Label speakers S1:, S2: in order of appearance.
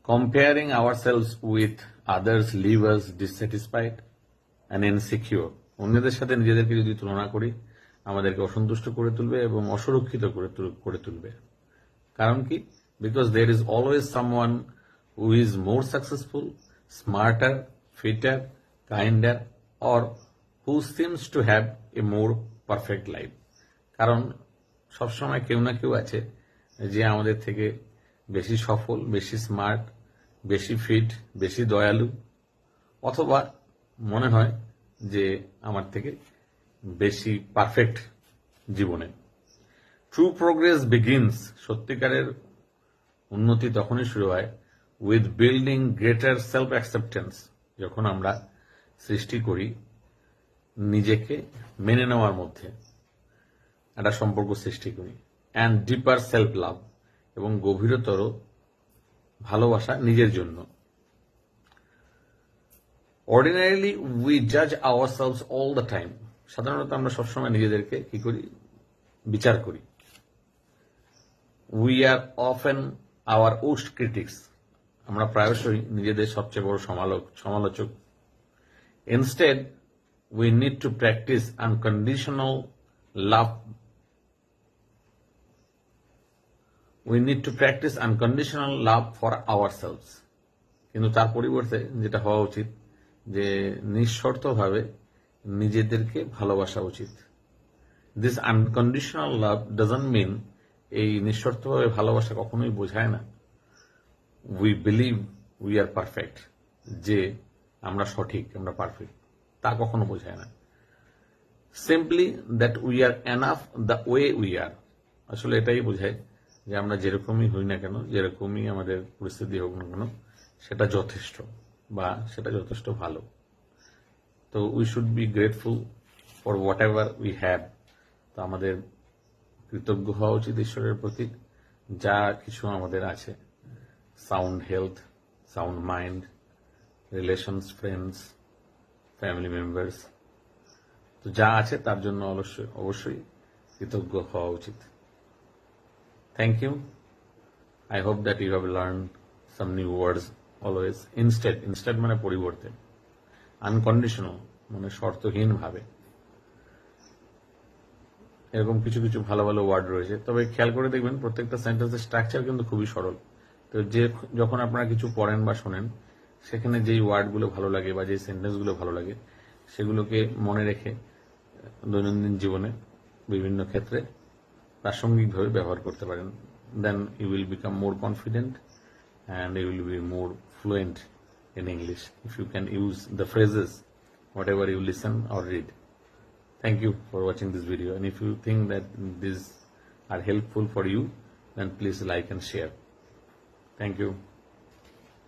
S1: Comparing ourselves with others leave us dissatisfied and insecure. অন্যদের সাথে নিজেদেরকে যদি তুলনা করি আমাদেরকে অসন্তুষ্ট করে তুলবে এবং অসুরক্ষিত করে তুলবে। কারণ কি? Because there is always someone who is more successful, smarter, fitter, kinder or who seems to have a more perfect life. কারণ সবসময় কেউ না কেউ আছে যে আমাদের থেকে বেশি সফল, বেশি স্মার্ট, বেশি ফিট, বেশি দয়ালু, অথবা মনে হয় যে আমার থেকে বেশি পারফেক্ট জীবনে। ট্রু প্রোগ্রেস বিগিনস, সত্যিকারের উন্নতি তখনই শুরু হয় with building greater self acceptance, যখন আমরা সৃষ্টি করি নিজেকে মেনে নেওয়ার মধ্যে একটা সম্পর্ক সৃষ্টি করি, অ্যান্ড ডিপার সেলফ লাভ, এবং গভীরতর ভালোবাসা নিজের জন্য। অর্ডিনারিলি উই জাজ আওয়ারসেলভস অল দ্য টাইম, সাধারণত আমরা সবসময় নিজেদেরকে কি করি? বিচার করি। We are often our worst critics, আমরা প্রায়শই নিজেদের সবচেয়ে বড় সমালোচক। Instead we need to practice unconditional love, we need to practice unconditional love for ourselves, কিন্তু তার পরিবর্তে যেটা হওয়া উচিত যে নিঃশর্তভাবে নিজেদেরকে ভালোবাসা উচিত। This unconditional love doesn't mean, এই নিঃশর্তভাবে ভালোবাসা কখনোই বোঝায় না we believe we are perfect, যে আমরা সঠিক, আমরা পারফেক্ট, তা কখনো বোঝায় না। Simply that we are enough the way we are, আসলে এটাই বোঝায় যে আমরা যেরকমই হই না কেন, যেরকমই আমাদের পরিস্থিতি হোক না কেন, সেটা যথেষ্ট বা সেটা যথেষ্ট ভালো। তো we should be grateful for what ever we have, তো আমাদের কৃতজ্ঞ হওয়া উচিত ঈশ্বরের প্রতি যা কিছু আমাদের আছে। Sound health, sound mind, relations, friends, family members, তো যা আছে তার জন্য অবশ্যই কৃতজ্ঞ হওয়া উচিত। Thank you. I hope that you have learned some new words always. Instead মানে পরিবর্তে, আনকন্ডিশনাল মানে শর্তহীন ভাবে, এরকম কিছু কিছু ভালো ভালো ওয়ার্ড রয়েছে। তবে খেয়াল করে দেখবেন প্রত্যেকটা সেন্টেন্সের স্ট্রাকচার কিন্তু খুবই সরল। তো যখন আপনারা কিছু পড়েন বা শোনেন, সেখানে যেই ওয়ার্ডগুলো ভালো লাগে বা যেই সেন্টেন্সগুলো ভালো লাগে সেগুলোকে মনে রেখে দৈনন্দিন জীবনে বিভিন্ন ক্ষেত্রে প্রাসঙ্গিকভাবে ব্যবহার করতে পারেন। Then you will become more confident and you will be more fluent in English if you can use the phrases whatever you listen or read. Thank you for watching this video, and if you think that these are helpful for you, then please like and share. Thank you.